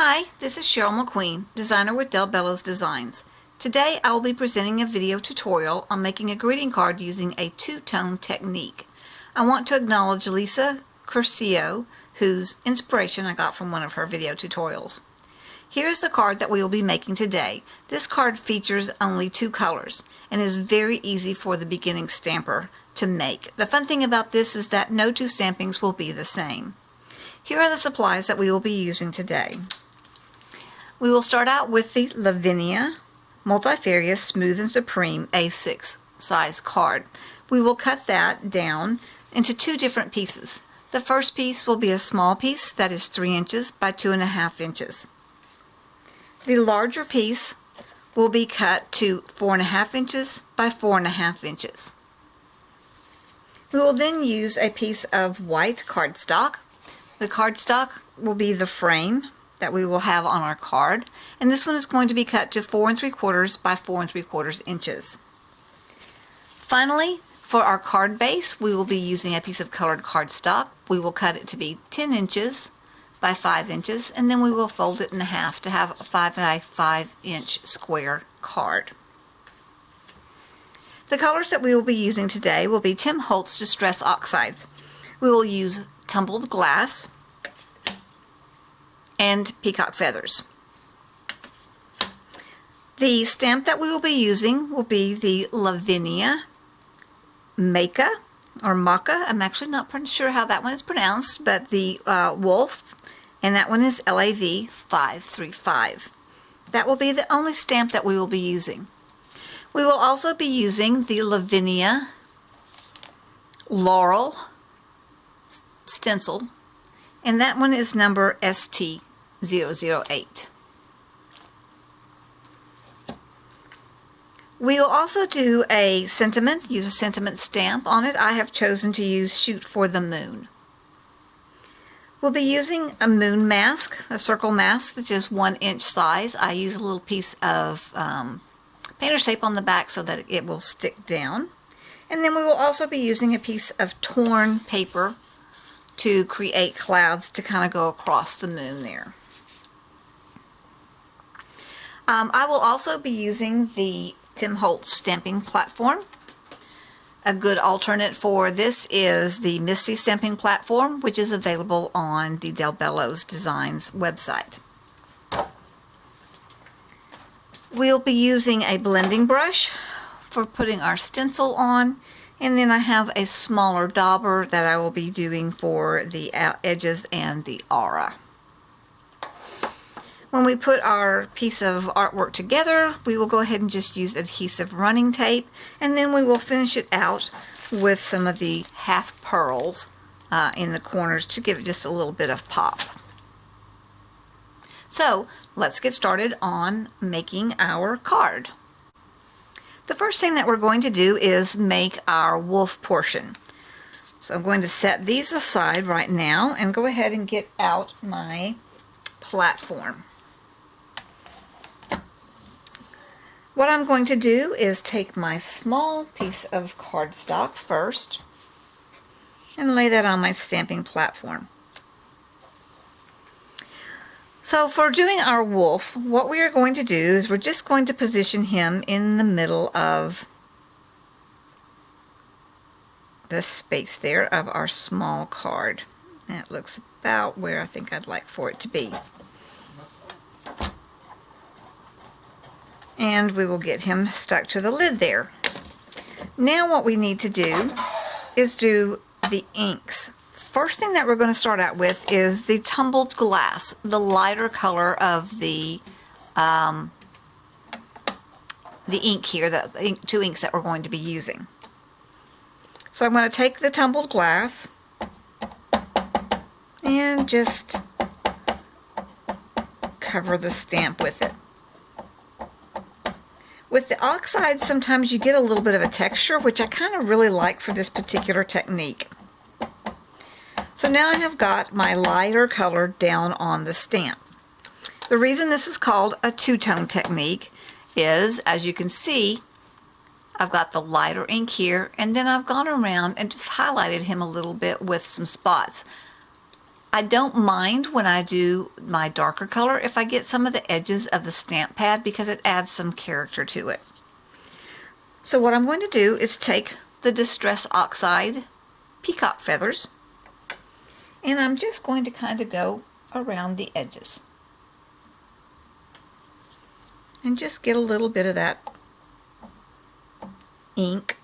Hi, this is Cheryl McQueen, designer with Del Bellows Designs. Today I will be presenting a video tutorial on making a greeting card using a two-tone technique. I want to acknowledge Lisa Curcio, whose inspiration I got from one of her video tutorials. Here is the card that we will be making today. This card features only two colors and is very easy for the beginning stamper to make. The fun thing about this is that no two stampings will be the same. Here are the supplies that we will be using today. We will start out with the Lavinia Multifarious Smooth and Supreme A6 size card. We will cut that down into two different pieces. The first piece will be a small piece that is 3 inches by 2.5 inches. The larger piece will be cut to 4.5 inches by 4.5 inches. We will then use a piece of white cardstock. The cardstock will be the frame that we will have on our card, and this one is going to be cut to 4 3/4 by 4 3/4 inches. Finally, for our card base, we will be using a piece of colored cardstock. We will cut it to be 10 inches by 5 inches, and then we will fold it in half to have a 5 by 5 inch square card. The colors that we will be using today will be Tim Holtz Distress Oxides. We will use tumbled glass and peacock feathers. The stamp that we will be using will be the Lavinia Maca or Maca. I'm actually not sure how that one is pronounced, but the wolf, and that one is LAV 535. That will be the only stamp that we will be using. We will also be using the Lavinia Laurel stencil, and that one is number ST008. We will also do a sentiment, use a sentiment stamp on it. I have chosen to use Shoot for the Moon. We'll be using a moon mask, a circle mask that's just 1 inch size. I use a little piece of painter's tape on the back so that it will stick down. And then we will also be using a piece of torn paper to create clouds to kind of go across the moon there. I will also be using the Tim Holtz stamping platform. A good alternate for this is the Misty stamping platform, which is available on the Del Bellows Designs website. We'll be using a blending brush for putting our stencil on, and then I have a smaller dauber that I will be doing for the edges and the aura. When we put our piece of artwork together, we will go ahead and just use adhesive running tape, and then we will finish it out with some of the half pearls in the corners to give it just a little bit of pop. So let's get started on making our card. The first thing that we're going to do is make our wolf portion. So I'm going to set these aside right now and go ahead and get out my platform. What I'm going to do is take my small piece of cardstock first and lay that on my stamping platform. So for doing our wolf, what we are going to do is we're just going to position him in the middle of the space there of our small card. That looks about where I think I'd like for it to be. And we will get him stuck to the lid there. Now what we need to do is do the inks. First thing that we're going to start out with is the tumbled glass, the lighter color of the ink here, the two inks that we're going to be using. So I'm going to take the tumbled glass and just cover the stamp with it. With the oxide, sometimes you get a little bit of a texture, which I kind of really like for this particular technique. So now I have got my lighter color down on the stamp. The reason this is called a two-tone technique is, as you can see, I've got the lighter ink here, and then I've gone around and just highlighted him a little bit with some spots. I don't mind when I do my darker color if I get some of the edges of the stamp pad because it adds some character to it. So what I'm going to do is take the Distress Oxide peacock feathers, and I'm just going to kind of go around the edges and just get a little bit of that ink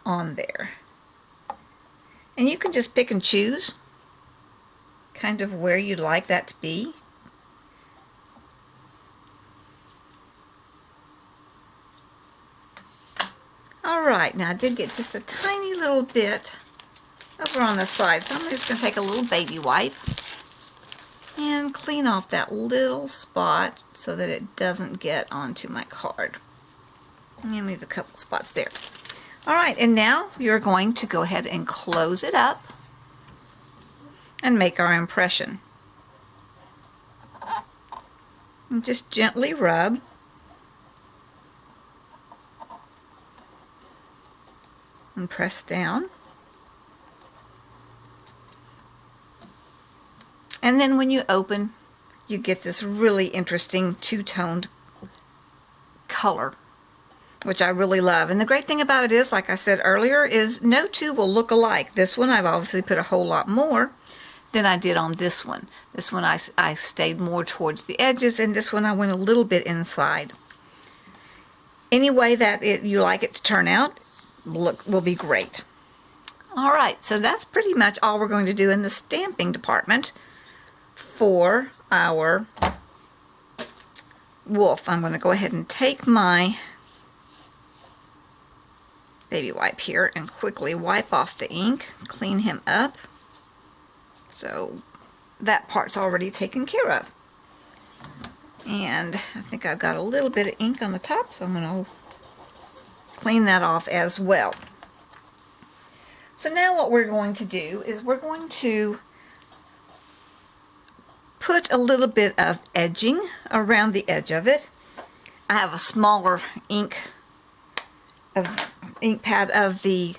on there. And you can just pick and choose kind of where you'd like that to be. Alright, now I did get just a tiny little bit over on the side, so I'm just going to take a little baby wipe and clean off that little spot so that it doesn't get onto my card. And leave a couple spots there. Alright, and now you're going to go ahead and close it up and make our impression. And just gently rub. And press down. And then when you open, you get this really interesting two-toned color, which I really love. And the great thing about it is, like I said earlier, is no two will look alike. This one I've obviously put a whole lot more than I did on this one. This one I stayed more towards the edges, and this one I went a little bit inside. Any way that you like it to turn out will be great. Alright, so that's pretty much all we're going to do in the stamping department for our wolf. I'm going to go ahead and take my baby wipe here and quickly wipe off the ink, clean him up. So that part's already taken care of. And I think I've got a little bit of ink on the top, so I'm going to clean that off as well. So now what we're going to do is we're going to put a little bit of edging around the edge of it. I have a smaller ink pad of the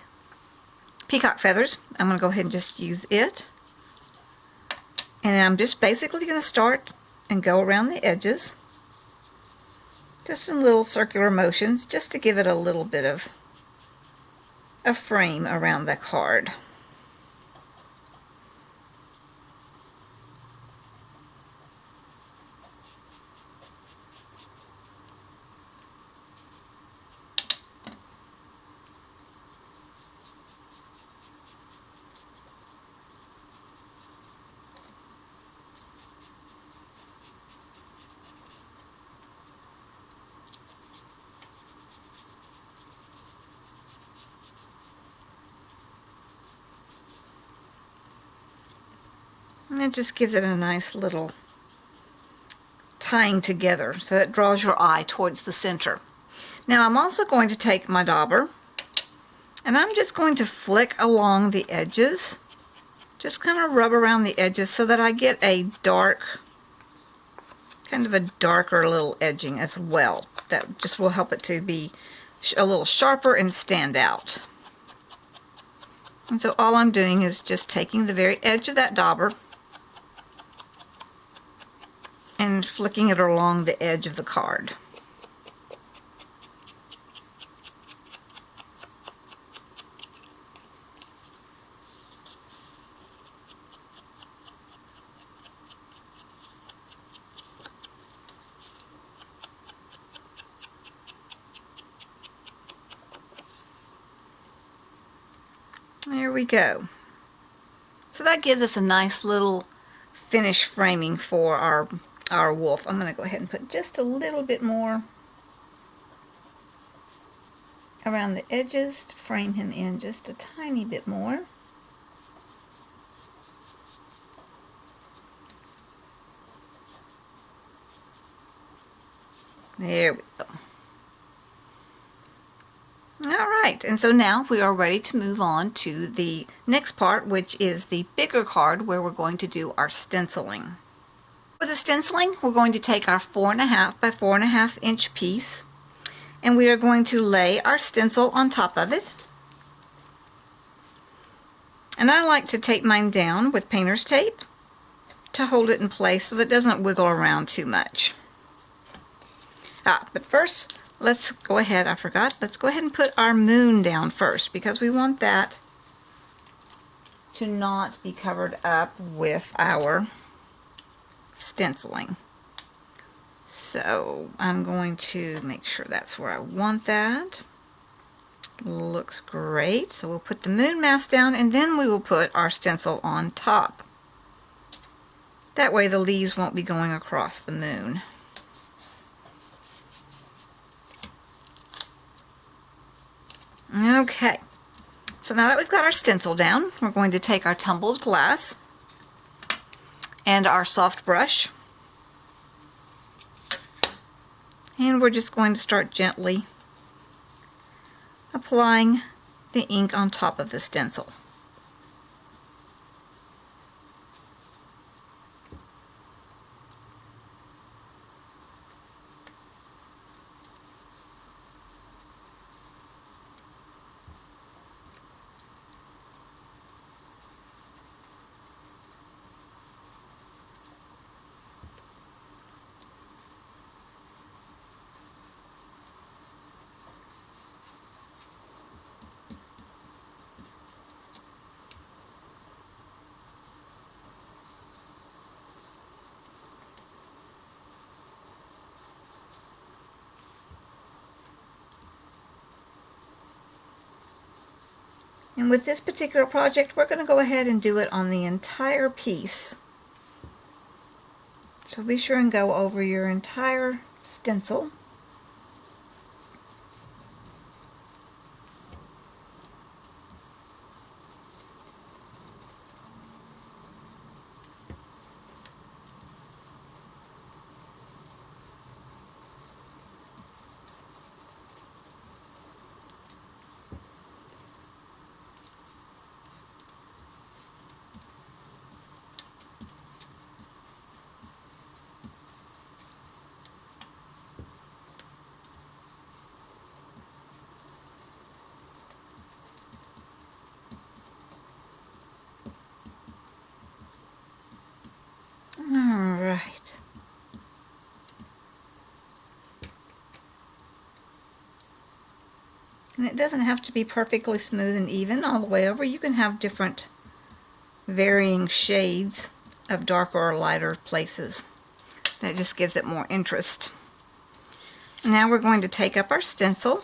peacock feathers. I'm going to go ahead and just use it. And I'm just basically going to start and go around the edges. Just in little circular motions, just to give it a little bit of a frame around the card. And it just gives it a nice little tying together so it draws your eye towards the center. Now I'm also going to take my dauber and I'm just going to flick along the edges, just kind of rub around the edges so that I get a dark, kind of a darker little edging as well. That just will help it to be a little sharper and stand out. And so all I'm doing is just taking the very edge of that dauber and flicking it along the edge of the card. There we go. So that gives us a nice little finish framing for our wolf. I'm going to go ahead and put just a little bit more around the edges to frame him in just a tiny bit more. There we go. Alright, and so now we are ready to move on to the next part, which is the bigger card where we're going to do our stenciling. For the stenciling, we're going to take our 4.5 by 4.5 inch piece and we are going to lay our stencil on top of it. And I like to tape mine down with painter's tape to hold it in place so that it doesn't wiggle around too much. But first, let's go ahead, I forgot, let's go ahead and put our moon down first because we want that to not be covered up with our stenciling. So I'm going to make sure that's where I want that. Looks great. So we'll put the moon mask down and then we will put our stencil on top. That way the leaves won't be going across the moon. Okay, so now that we've got our stencil down, we're going to take our tumbled glass and our soft brush, and we're just going to start gently applying the ink on top of the stencil. And with this particular project, we're going to go ahead and do it on the entire piece. So be sure and go over your entire stencil. Alright. And it doesn't have to be perfectly smooth and even all the way over. You can have different varying shades of darker or lighter places. That just gives it more interest. Now we're going to take up our stencil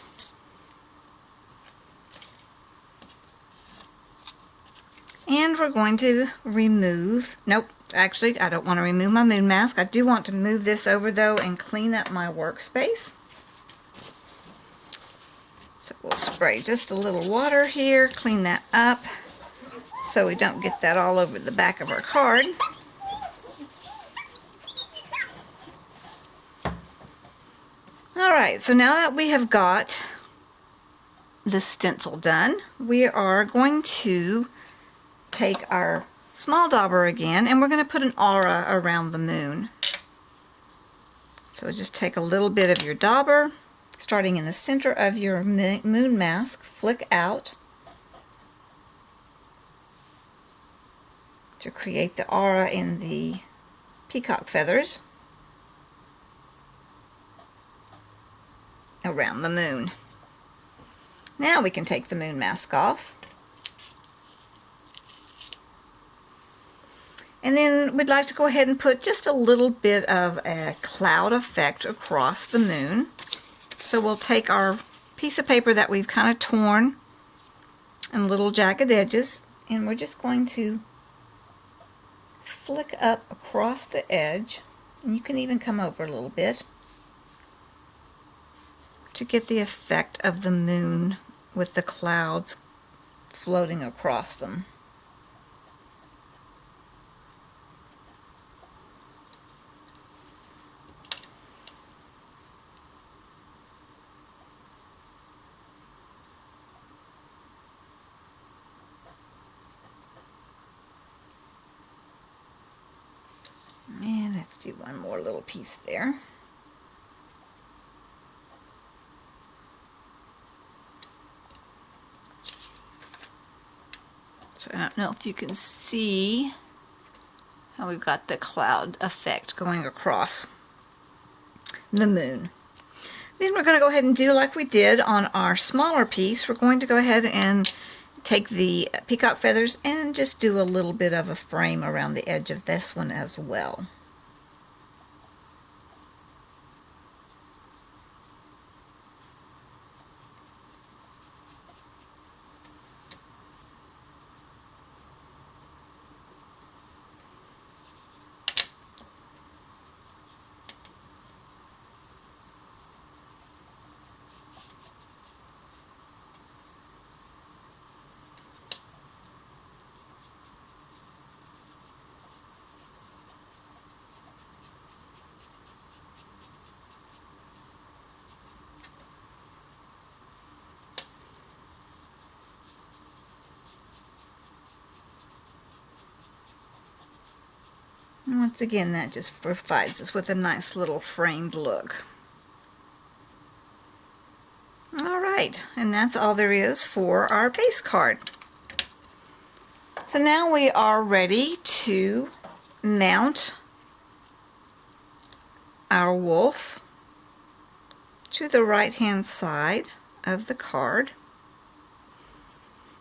and we're going to remove, nope, actually I don't want to remove my moon mask. I do want to move this over though and clean up my workspace. So we'll spray just a little water here, clean that up so we don't get that all over the back of our card. Alright, so now that we have got the stencil done, we are going to take our small dauber again and we're going to put an aura around the moon. So just take a little bit of your dauber, starting in the center of your moon mask, flick out to create the aura in the peacock feathers around the moon. Now we can take the moon mask off. And then we'd like to go ahead and put just a little bit of a cloud effect across the moon. So we'll take our piece of paper that we've kind of torn and little jagged edges, and we're just going to flick up across the edge, and you can even come over a little bit to get the effect of the moon with the clouds floating across them. And let's do one more little piece there. So I don't know if you can see how we've got the cloud effect going across the moon. Then we're going to go ahead and do like we did on our smaller piece. We're going to go ahead and take the peacock feathers and just do a little bit of a frame around the edge of this one as well. And once again, that just provides us with a nice little framed look. Alright, and that's all there is for our base card. So now we are ready to mount our wolf to the right hand side of the card.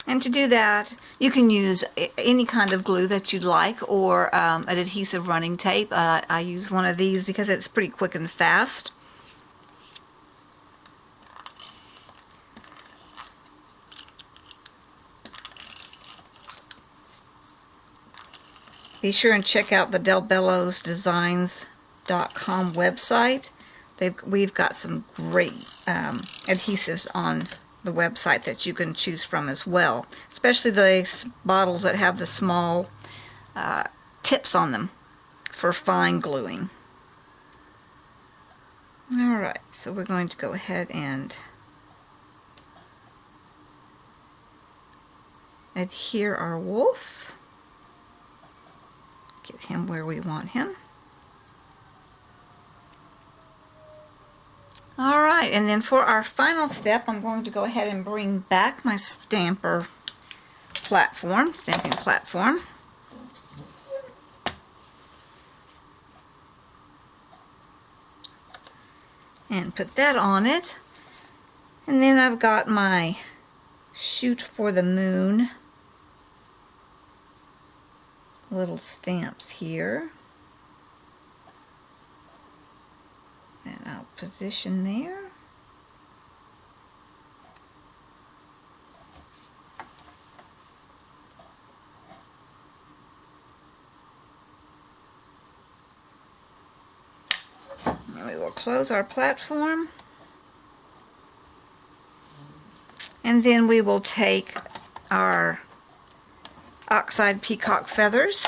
And to do that, you can use any kind of glue that you'd like, or an adhesive running tape. I use one of these because it's pretty quick and fast. Be sure and check out the delbellosdesigns.com website. We've got some great adhesives on the website that you can choose from as well, especially the bottles that have the small tips on them for fine gluing. Alright, so we're going to go ahead and adhere our wolf. Get him where we want him. Alright, and then for our final step, I'm going to go ahead and bring back my stamping platform. And put that on it. And then I've got my shoot for the moon little stamps here. And I'll position there. And we will close our platform. And then we will take our oxide peacock feathers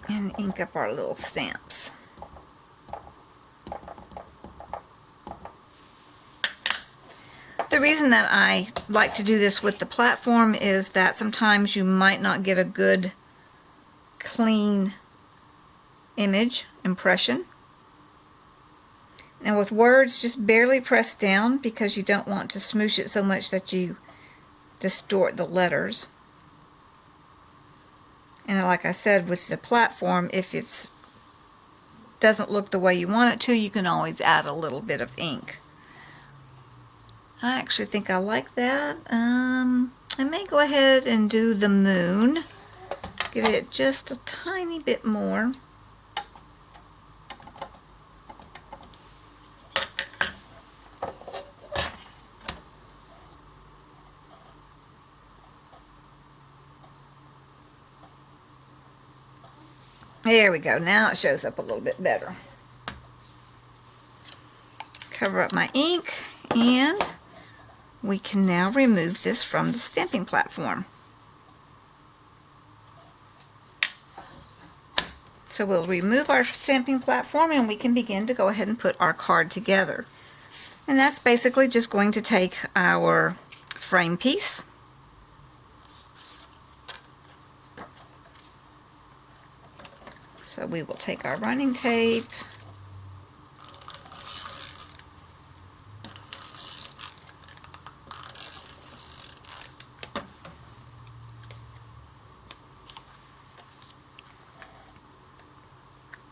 and ink up our little stamps. The reason that I like to do this with the platform is that sometimes you might not get a good clean impression. Now with words, just barely press down because you don't want to smoosh it so much that you distort the letters. And like I said, with the platform, if it doesn't look the way you want it to, you can always add a little bit of ink. I actually think I like that. I may go ahead and do the moon. Give it just a tiny bit more. There we go. Now it shows up a little bit better. Cover up my ink, and we can now remove this from the stamping platform. So we'll remove our stamping platform and we can begin to go ahead and put our card together. And that's basically just going to take our frame piece, so we will take our running tape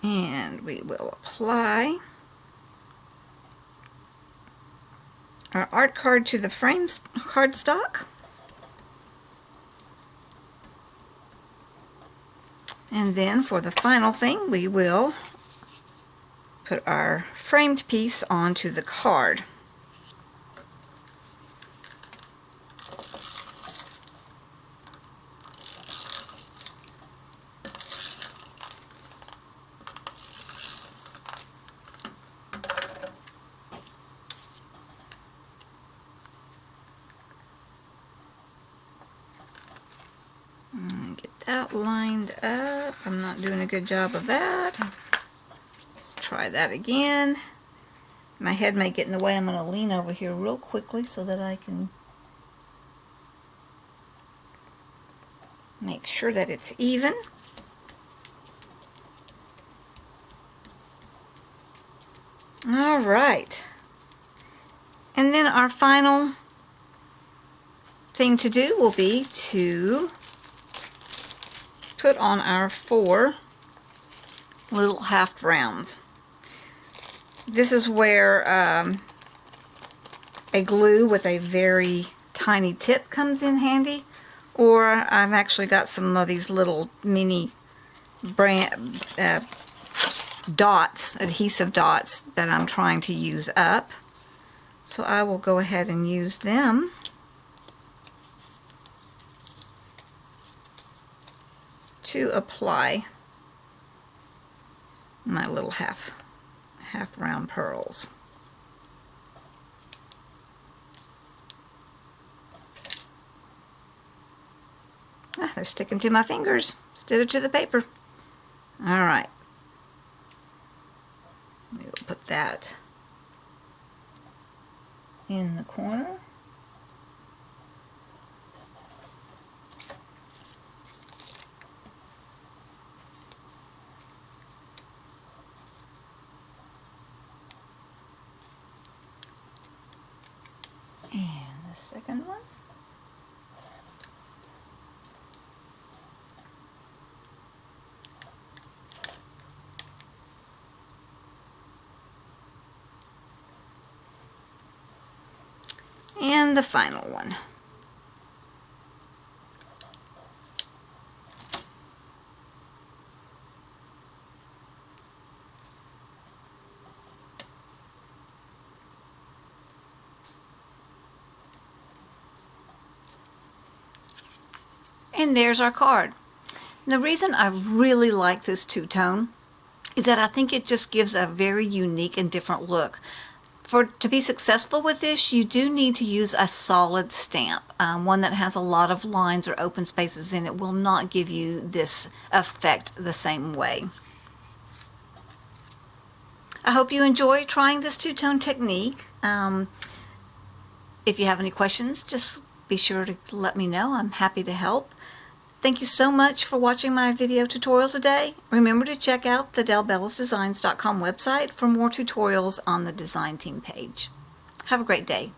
And we will apply our art card to the frame cardstock. And then for the final thing, we will put our framed piece onto the card. Get that lined up. I'm not doing a good job of that. Let's try that again. My head may get in the way. I'm going to lean over here real quickly so that I can make sure that it's even. All right. And then our final thing to do will be to put on our 4 little half rounds. This is where a glue with a very tiny tip comes in handy, or I've actually got some of these little mini dots, adhesive dots, that I'm trying to use up. So I will go ahead and use them. To apply my little half round pearls. They're sticking to my fingers instead of to the paper. All right. We'll put that in the corner. And the second one. And the final one. And there's our card. And the reason I really like this two-tone is that I think it just gives a very unique and different look. To be successful with this, you do need to use a solid stamp, one that has a lot of lines or open spaces in it. Will not give you this effect the same way. I hope you enjoy trying this two-tone technique. If you have any questions, just be sure to let me know. I'm happy to help. Thank you so much for watching my video tutorial today. Remember to check out the DellBellasDesigns.com website for more tutorials on the design team page. Have a great day.